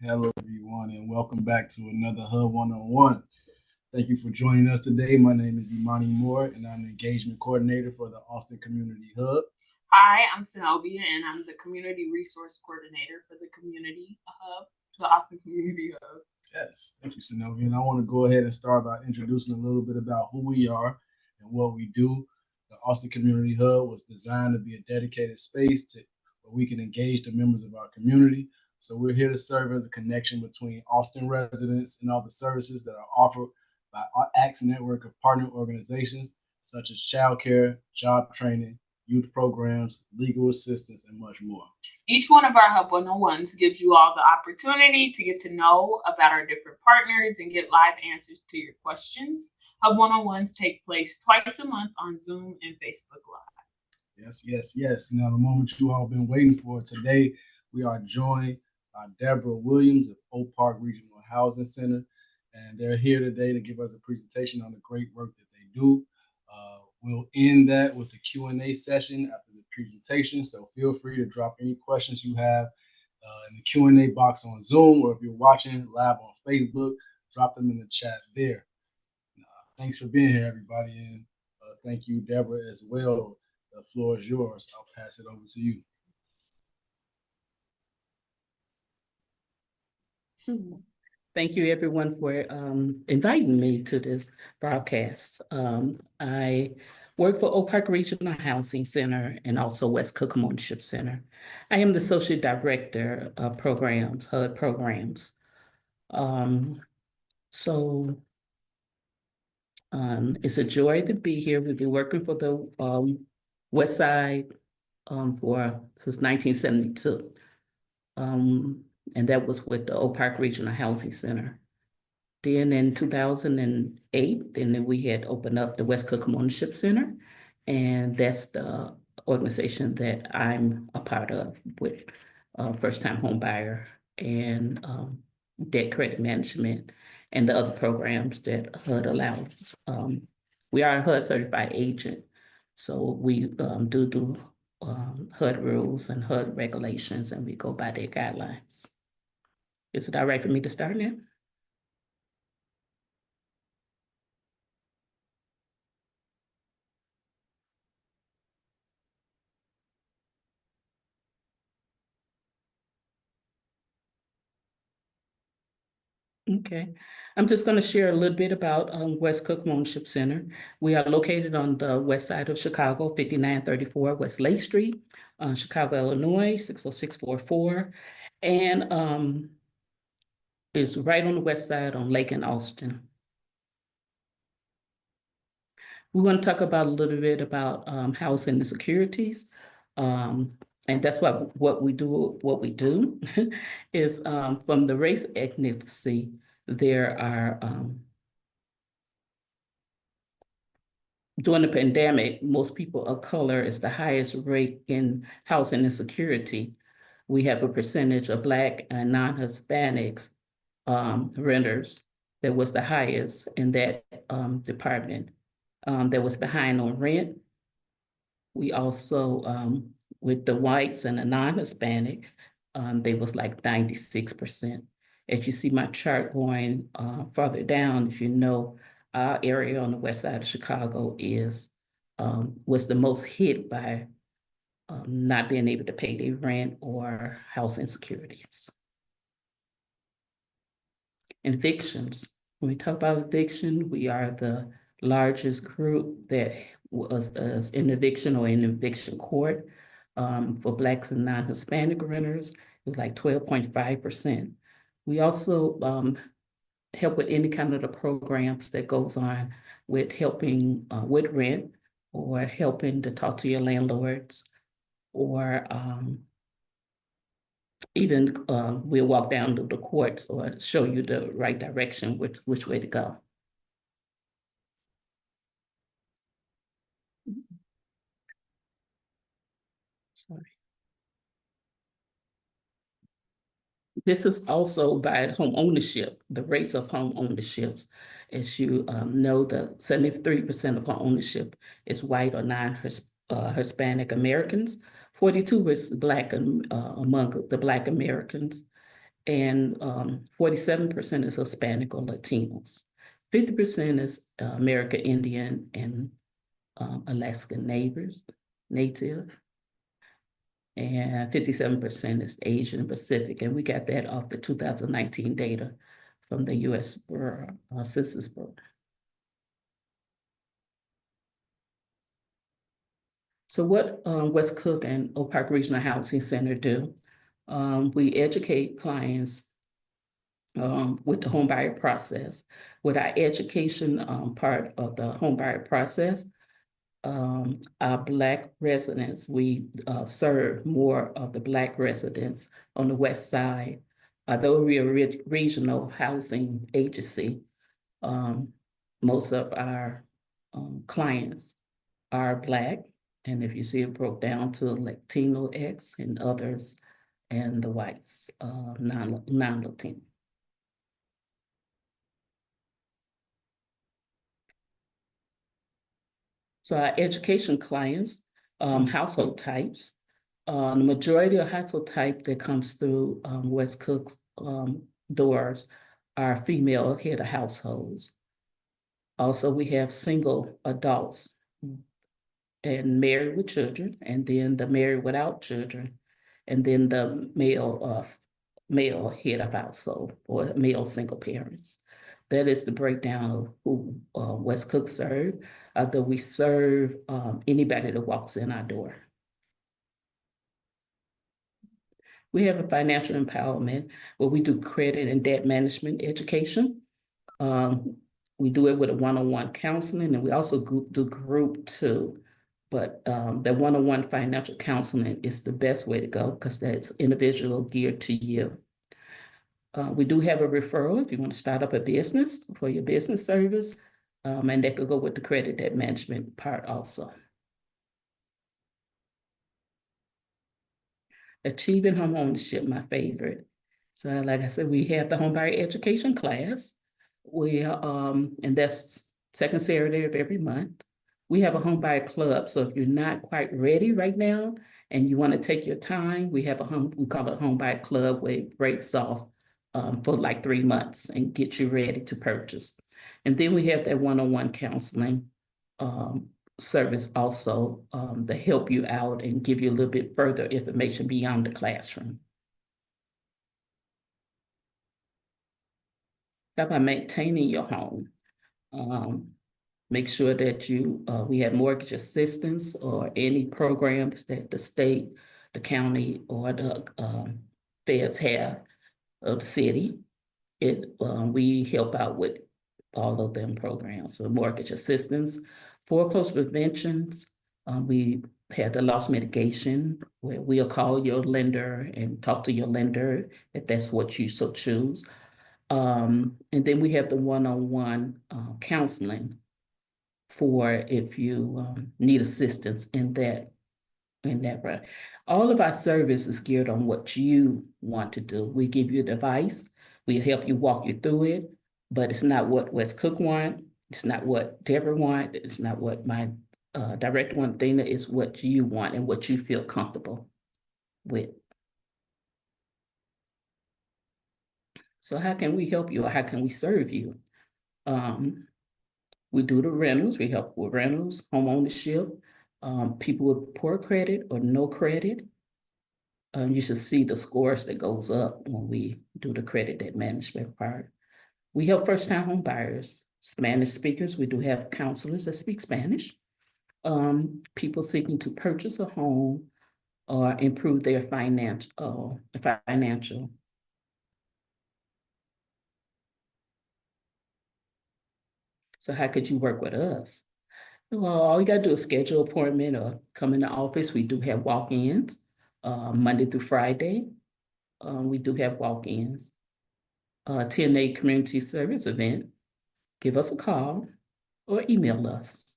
Hello, everyone, and welcome back to another Hub One-on-One. Thank you for joining us today. My name is Imani Moore, and I'm the engagement coordinator for the Austin Community Hub. Hi, I'm Zenobia, and I'm the Community Resource Coordinator for the Community Hub, the Austin Community Hub. Yes, thank you, Synovia. And I want to go ahead and start by introducing a little bit about who we are and what we do. The Austin Community Hub was designed to be a dedicated space where we can engage the members of our community. So we're here to serve as a connection between Austin residents and all the services that are offered by our ACTS network of partner organizations such as childcare, job training, youth programs, legal assistance, and much more. Each one of our Hub 101s gives you all the opportunity to get to know about our different partners and get live answers to your questions. Hub 101s take place twice a month on Zoom and Facebook Live. Yes, yes, yes. Now, the moment you all been waiting for today, we are joined by Deborah Williams of Oak Park Regional Housing Center, and they're here today to give us a presentation on the great work that they do. We'll end that with a Q&A session after the presentation, so feel free to drop any questions you have in the Q&A box on Zoom, or if you're watching live on Facebook, drop them in the chat there. Thanks for being here, everybody, and thank you, Deborah, as well. The floor is yours. I'll pass it over to you. Thank you, everyone, for inviting me to this broadcast. I work for Oak Park Regional Housing Center and also West Cookham Ownership Center. I am the Associate Director of Programs, HUD Programs. So it's a joy to be here. We've been working for the West Side since 1972. And that was with the Oak Park Regional Housing Center. Then in 2008, then we had opened up the West Cookham Ownership Center, and that's the organization that I'm a part of with first-time home buyer and debt credit management and the other programs that HUD allows. We are a HUD certified agent, so we do HUD rules and HUD regulations, and we go by their guidelines. Is it all right for me to start now? Okay, I'm just going to share a little bit about West Cookham Ownership Center. We are located on the west side of Chicago, 5934 West Lake Street, Chicago, Illinois, 60644. And it's right on the west side on Lake and Austin. We want to talk about a little bit about housing insecurities. And that's what we do is from the race ethnicity, there are, during the pandemic, most people of color is the highest rate in housing insecurity. We have a percentage of Black and non-Hispanics renters that was the highest in that department that was behind on rent. We also, with the whites and the non-Hispanic, they was like 96%. As you see my chart going further down, if you know, our area on the west side of Chicago was the most hit by not being able to pay their rent or house insecurities. Evictions. When we talk about eviction, we are the largest group that was in eviction or in eviction court. For Blacks and non-Hispanic renters, it was like 12.5%. We also help with any kind of the programs that goes on with helping with rent or helping to talk to your landlords, or even we'll walk down to the courts or show you the right direction, which way to go. Sorry. This is also by home ownership, the rates of home ownerships. As you know, the 73% of home ownership is white or non-Hispanic Americans. 42 is Black among the Black Americans. and 47% is Hispanic or Latinos. 50% is American Indian and Alaskan Native. And 57% is Asian and Pacific. And we got that off the 2019 data from the US Census Bureau. So what West Cook and Oak Park Regional Housing Center do, we educate clients with the homebuyer process. With our education part of the homebuyer process, our Black residents, we serve more of the Black residents on the West Side. Although we are a regional housing agency, most of our clients are Black. And if you see it broke down to Latino X and others, and the whites, non-Latino. So our education clients, household types, the majority of household type that comes through West Cook's doors are female head of households. Also, we have single adults and married with children, and then the married without children, and then the male head of household or male single parents. That is the breakdown of who West Cook serve. Although we serve anybody that walks in our door. We have a financial empowerment where we do credit and debt management education. We do it with a one-on-one counseling, and we also do group too. But the one-on-one financial counseling is the best way to go because that's individual geared to you. We do have a referral if you want to start up a business for your business service, and that could go with the credit debt management part also. Achieving homeownership, my favorite. So like I said, we have the homebuyer education class. And that's second Saturday of every month. We have a homebuyer club. So if you're not quite ready right now and you want to take your time, we have we call it a homebuyer club where it breaks off for like 3 months and get you ready to purchase. And then we have that one-on-one counseling service also to help you out and give you a little bit further information beyond the classroom. How about maintaining your home? Make sure that we have mortgage assistance or any programs that the state, the county, or the feds have of the city. We help out with all of them programs. So mortgage assistance, foreclosure preventions. We have the loss mitigation where we'll call your lender and talk to your lender if that's what you so choose. And then we have the one-on-one counseling for if you need assistance in that right. All of our service is geared on what you want to do. We give you advice. We help you walk you through it, but it's not what West Cook want. It's not what Deborah want. It's not what my director want, Dana. It's what you want and what you feel comfortable with. So how can we help you or how can we serve you? We do the rentals. We help with rentals, home ownership, people with poor credit or no credit. You should see the scores that goes up when we do the credit debt management part. We help first-time home buyers, Spanish speakers. We do have counselors that speak Spanish. People seeking to purchase a home or improve their financial. So how could you work with us? Well, all you gotta do is schedule an appointment or come in the office. We do have walk-ins, Monday through Friday. We do have walk-ins. 10-day community service event. Give us a call or email us.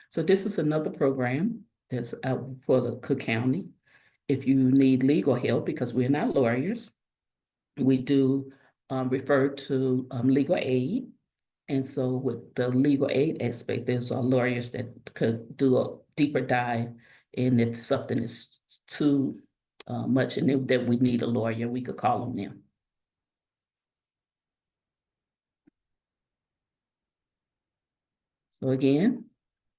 So this is another program that's out for the Cook County. If you need legal help, because we're not lawyers, we do refer to legal aid. And so with the legal aid aspect, there's lawyers that could do a deeper dive And if something is too much and that we need a lawyer, we could call on them. So again,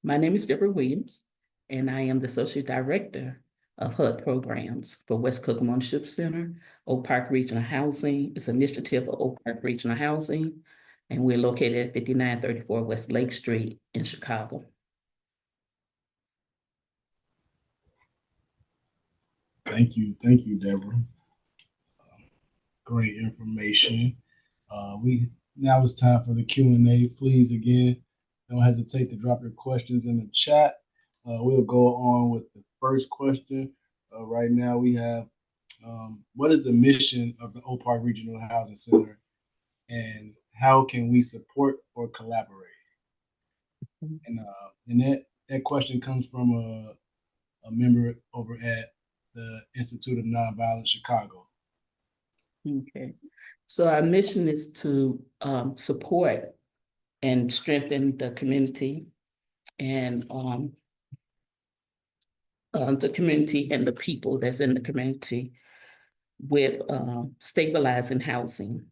my name is Deborah Williams, and I am the Associate Director of HUD Programs for West Kokomo Ship Center, Oak Park Regional Housing. It's an initiative of Oak Park Regional Housing, and we're located at 5934 West Lake Street in Chicago. Thank you, Deborah. Great information. Now it's time for the Q&A. Please, again, don't hesitate to drop your questions in the chat. We'll go on with the first question. Right now we have, what is the mission of the Oak Park Regional Housing Center, and how can we support or collaborate? And that question comes from a member over at the Institute of Nonviolence Chicago. Okay, so our mission is to support and strengthen the community and the community and the people that's in the community with stabilizing housing,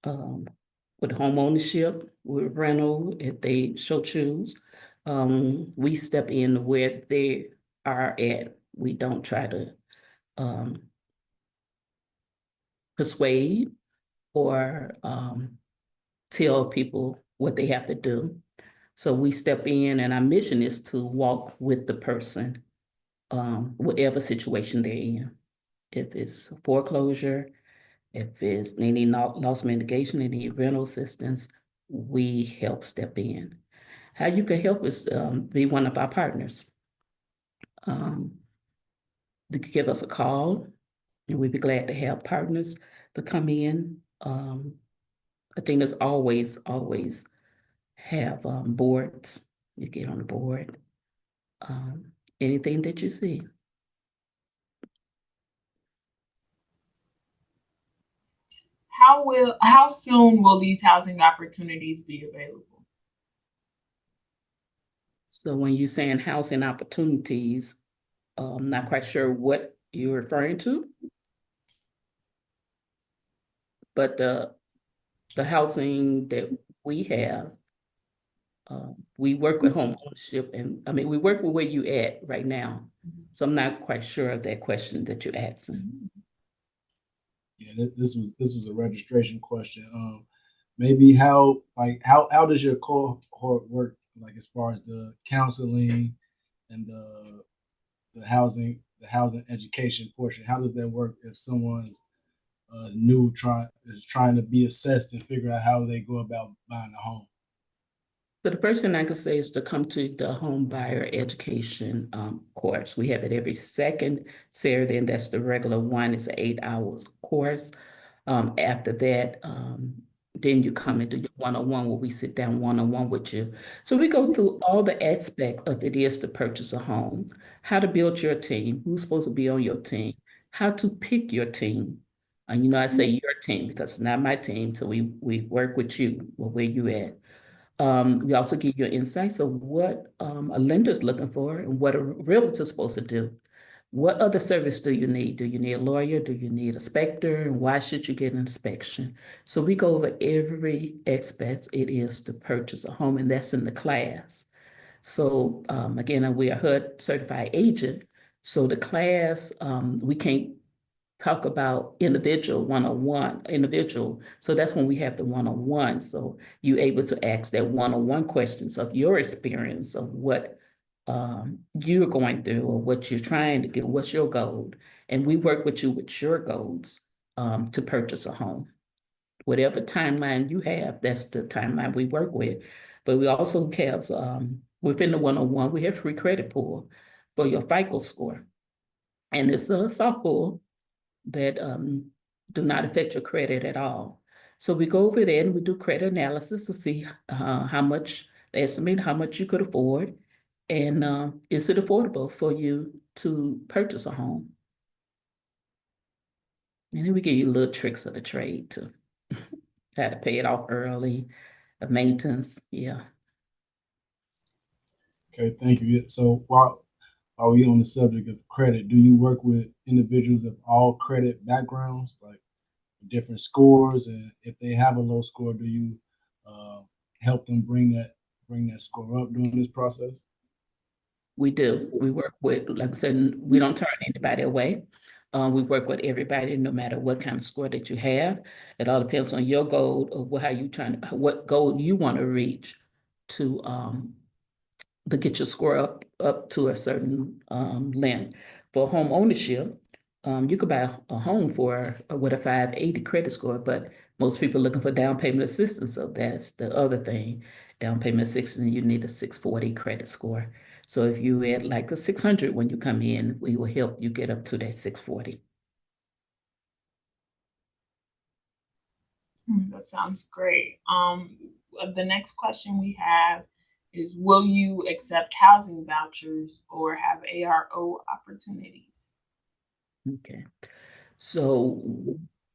with home ownership, with rental, if they so choose. We step in where they are at. We don't try to persuade or tell people what they have to do. So we step in, and our mission is to walk with the person, whatever situation they're in. If it's foreclosure, if it's they need loss mitigation, they need rental assistance, we help step in. How you can help is be one of our partners. To give us a call, and we'd be glad to have partners to come in. I think there's always have boards. You get on the board. Anything that you see. How soon will these housing opportunities be available? So when you're saying housing opportunities, I'm not quite sure what you're referring to, but the housing that we have, we work with home ownership, and I mean, we work with where you at right now. So I'm not quite sure of that question that you're asking. Yeah, this was a registration question. Maybe how does your cohort work, like as far as the counseling and the housing education portion? How does that work if someone's trying to be assessed and figure out how they go about buying a home? So the first thing I could say is to come to the home buyer education course. We have it every second Saturday, and that's the regular one. It's an 8 hours course. After that, then you come into your one-on-one where we sit down one-on-one with you. So we go through all the aspects of it is to purchase a home, how to build your team, who's supposed to be on your team, how to pick your team. And I say your team because it's not my team. So we work with you, where you at. We also give you insights of what a lender's looking for and what a realtor's supposed to do. What other service do you need? Do you need a lawyer? Do you need a inspector? And why should you get an inspection? So we go over every aspect it is to purchase a home, and that's in the class. So again, we are HUD certified agent. So the class, we can't talk about individual one-on-one individual. So that's when we have the one-on-one. So you're able to ask that one-on-one questions of your experience of what you're going through or what you're trying to get, what's your goal. And we work with you with your goals to purchase a home. Whatever timeline you have, that's the timeline we work with. But we also have, within the one-on-one, we have free credit pool for your FICO score. And it's a soft pool that do not affect your credit at all. So we go over there and we do credit analysis to see how much, estimate how much you could afford, and is it affordable for you to purchase a home? And then we give you little tricks of the trade too. How to pay it off early, the maintenance, yeah. Okay, thank you. So while while we on the subject of credit, do you work with individuals of all credit backgrounds, like different scores? And if they have a low score, do you uh, help them bring that score up during this process? We do. We work with, like I said, we don't turn anybody away. We work with everybody, no matter what kind of score that you have. It all depends on your goal or how you what goal you want to reach to get your score up to a certain length. For home ownership, you could buy a home for with a 580 credit score, but most people are looking for down payment assistance. So that's the other thing. Down payment assistance, you need a 640 credit score. So if you had like a 600 when you come in, we will help you get up to that 640. That sounds great. The next question we have is, will you accept housing vouchers or have ARO opportunities? Okay. So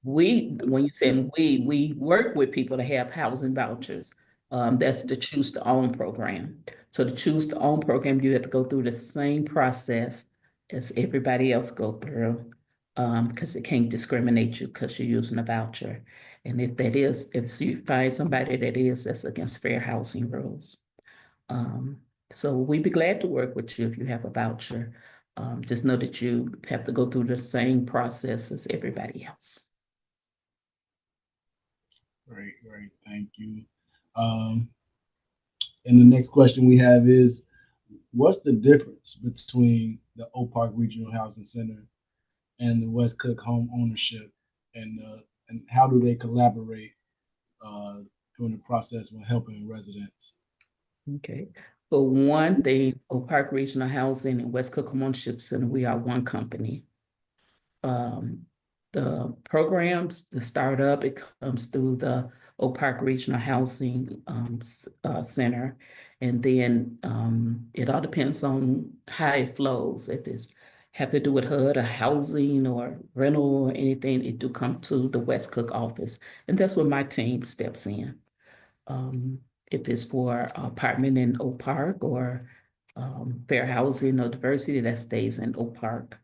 when you say we work with people to have housing vouchers. That's the Choose to Own program. So the Choose to Own program, you have to go through the same process as everybody else go through, because it can't discriminate you because you're using a voucher. And if you find somebody that's against fair housing rules. Um, so we'd be glad to work with you if you have a voucher. Just know that you have to go through the same process as everybody else. Great, great, thank you. Um, and the next question we have is, what's the difference between the Oak Park Regional Housing Center and the West Cook Home Ownership, and how do they collaborate uh, during the process when helping residents? Okay. For one thing, Oak Park Regional Housing and West Cook Home Ownership Center, we are one company. The programs, the startup, it comes through the Oak Park Regional Housing Center. And then it all depends on how it flows. If it's have to do with HUD or housing or rental or anything, it do come to the West Cook office. And that's where my team steps in. Um, if it's for apartment in Oak Park or fair housing or diversity, that stays in Oak Park.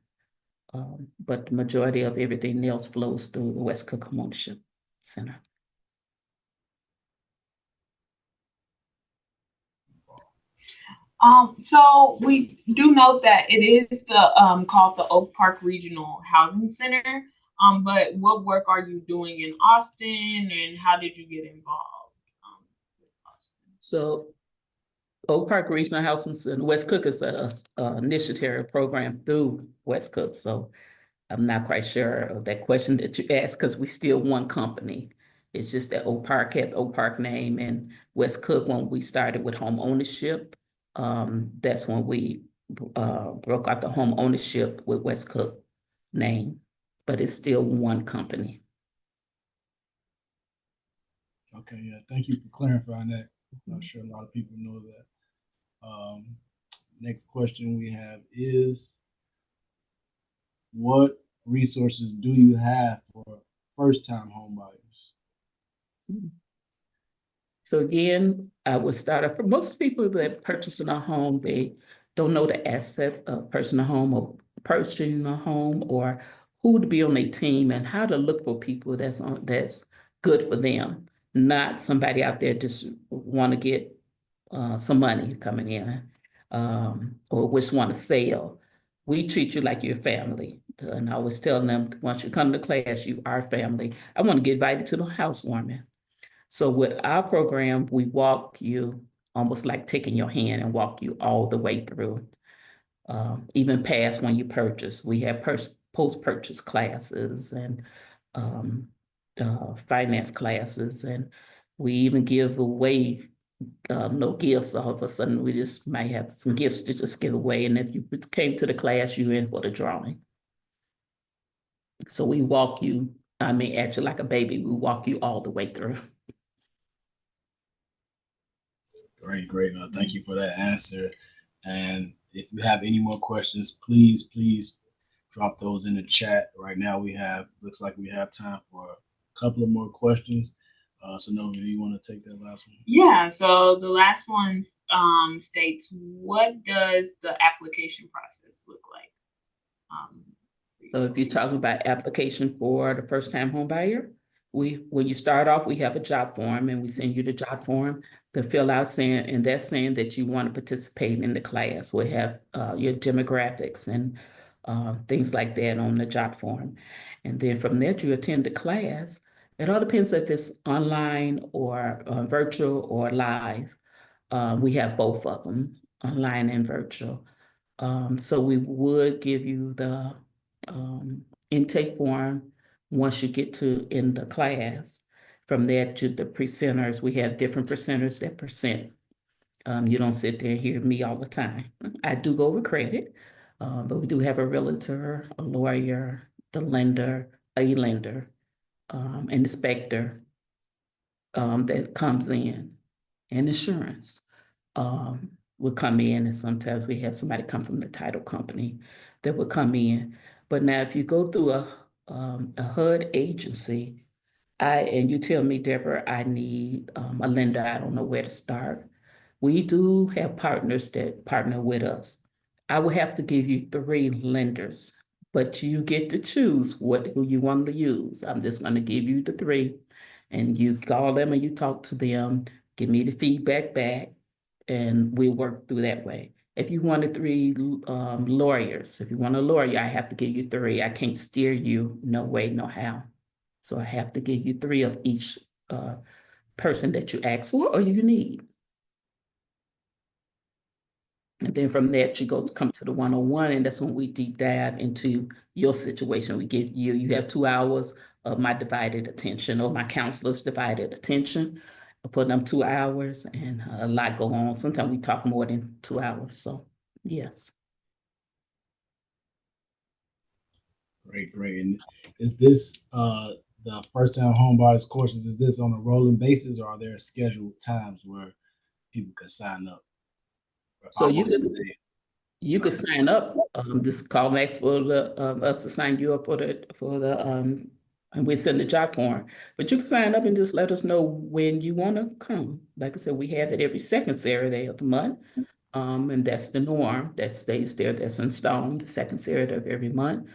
But the majority of everything else flows through the West Cook Ownership Center. So we do note that it is called the Oak Park Regional Housing Center. But what work are you doing in Austin, and how did you get involved with Austin? So Oak Park Regional Housing Center, West Cook is a initiative program through West Cook. So I'm not quite sure of that question that you asked because we still one company. It's just that Oak Park had the Oak Park name, and West Cook, when we started with home ownership, that's when we broke out the home ownership with West Cook name, but it's still one company. Okay, yeah, thank you for clarifying that. I'm not sure a lot of people know that. Next question we have is, what resources do you have for first-time home buyers? So again, I would start off for most people that purchasing a home, they don't know the asset of purchasing a home or purchasing a home or who to be on their team and how to look for people that's good for them, not somebody out there just want to get some money coming in or just want to sell. We treat you like your family. And I always tell them, once you come to class, you are family. I want to get invited to the housewarming. So with our program, we walk you almost like taking your hand and walk you all the way through, even past when you purchase. We have post-purchase classes and finance classes, and we even give away no gifts. All of a sudden, we just might have some gifts to just give away. And if you came to the class, you're in for the drawing. So we walk you, I mean, actually like a baby, we walk you all the way through. Great, great. Thank you for that answer. And if you have any more questions, please drop those in the chat. Right now, looks like we have time for a couple of more questions. So Novia, do you want to take that last one? Yeah, so the last one states, what does the application process look like? So if you're talking about application for the first-time home buyer, when you start off, we have a job form and we send you the job form to fill out saying, and that's saying that you want to participate in the class. We have your demographics and things like that on the job form. And then from there, you attend the class. It all depends if it's online or virtual or live. We have both of them, online and virtual. So we would give you the intake form once you get to in the class. From there to the presenters, we have different presenters that present. You don't sit there and hear me all the time. I do go with credit, but we do have a realtor, a lawyer, the lender, a lender, an inspector that comes in, and insurance will come in, and sometimes we have somebody come from the title company that will come in. But now, if you go through a HUD agency, and you tell me, Deborah, I need a lender, I don't know where to start. We do have partners that partner with us. I will have to give you 3 lenders, but you get to choose who you want to use. I'm just going to give you the 3, and you call them and you talk to them, give me the feedback back, and we work through that way. If you wanted 3 lawyers, if you want a lawyer, I have to give you 3. I can't steer you no way, no how. So I have to give you 3 of each person that you ask for or you need. And then from that, you come to the 101, and that's when we deep dive into your situation. We give you have 2 hours of my divided attention, or my counselor's divided attention for them 2 hours, and a lot go on. Sometimes we talk more than 2 hours. So yes. Great. And is this the first-time homebuyers courses? Is this on a rolling basis, or are there scheduled times where people can sign up? So you could sign up. Just call and ask for us to sign you up for the and we send the job form. But you can sign up and just let us know when you want to come. Like I said, we have it every second Saturday of the month. And that's the norm that stays there, that's in stone, the second Saturday of every month.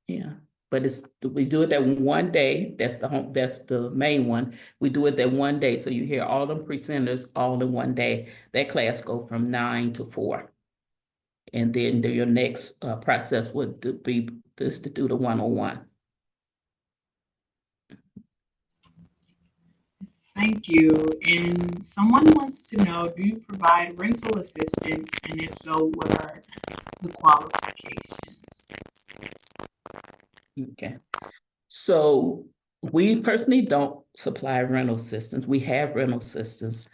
Yeah, but we do it that one day. That's the main one. We do it that one day. So you hear all them presenters all in one day. That class go from 9 to 4. And then your next process would be this to do the 101. Thank you. And someone wants to know, do you provide rental assistance? And if so, what are the qualifications? Okay. So we personally don't supply rental assistance. We have rental assistance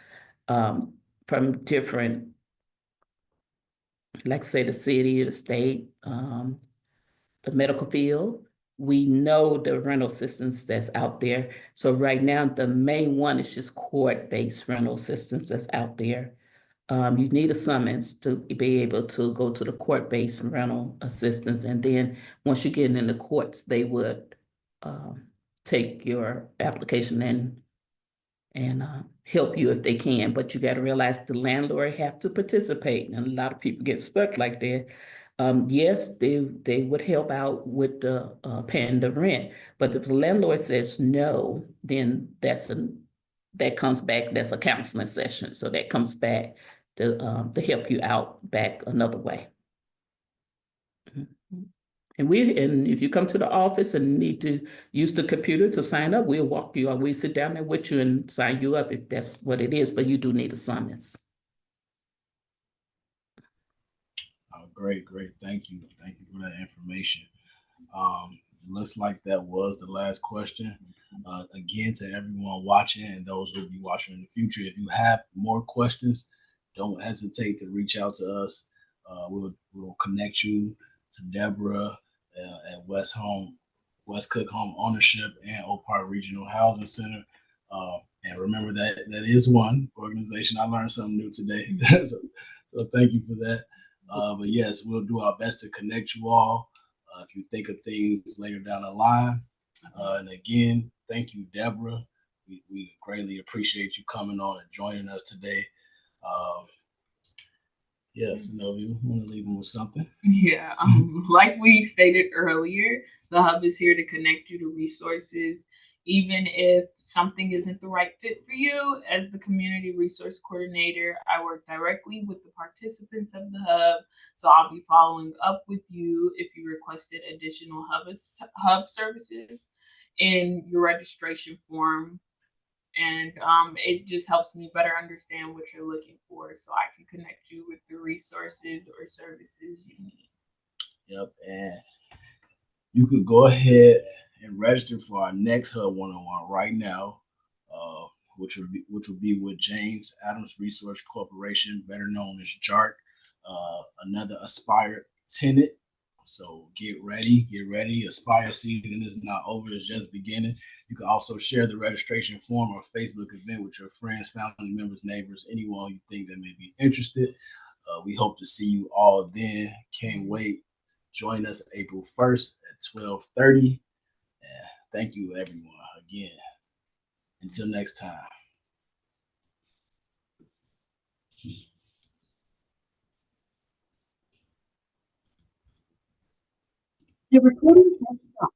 from different, like say the city or the state, the medical field. We know the rental assistance that's out there. So right now, the main one is just court-based rental assistance that's out there. You need a summons to be able to go to the court-based rental assistance. And then once you get in the courts, they would take your application and help you if they can. But you got to realize the landlord have to participate. And a lot of people get stuck like that. Yes, they would help out with the paying the rent. But if the landlord says no, then that comes back, that's a counseling session. So that comes back to help you out back another way. And if you come to the office and need to use the computer to sign up, we'll walk you, or we sit down there with you and sign you up if that's what it is, but you do need a summons. Oh, great. Thank you for that information. Looks like that was the last question. Again, to everyone watching and those who will be watching in the future, if you have more questions, don't hesitate to reach out to us. We'll connect you to Deborah at West Cook Home Ownership and OPRHC Regional Housing Center. And remember that is one organization. I learned something new today. so thank you for that. But yes, we'll do our best to connect you all. If you think of things later down the line, And again, thank you, Deborah. We greatly appreciate you coming on and joining us today. Um, yes, you want to leave them with something? Yeah, like we stated earlier, the hub is here to connect you to resources, even if something isn't the right fit for you. As the community resource coordinator, I work directly with the participants of the hub, so I'll be following up with you if you requested additional hub services in your registration form. And it just helps me better understand what you're looking for so I can connect you with the resources or services you need. Yep, and you could go ahead and register for our next Hub 101 right now, which will be with James Adams Resource Corporation, better known as JARC, another Aspire tenant. So get ready, get ready. Aspire season is not over; it's just beginning. You can also share the registration form or Facebook event with your friends, family members, neighbors, anyone you think that may be interested. We hope to see you all then. Can't wait. Join us April 1st at 12:30. Thank you, everyone, again. Until next time. The recording has stopped.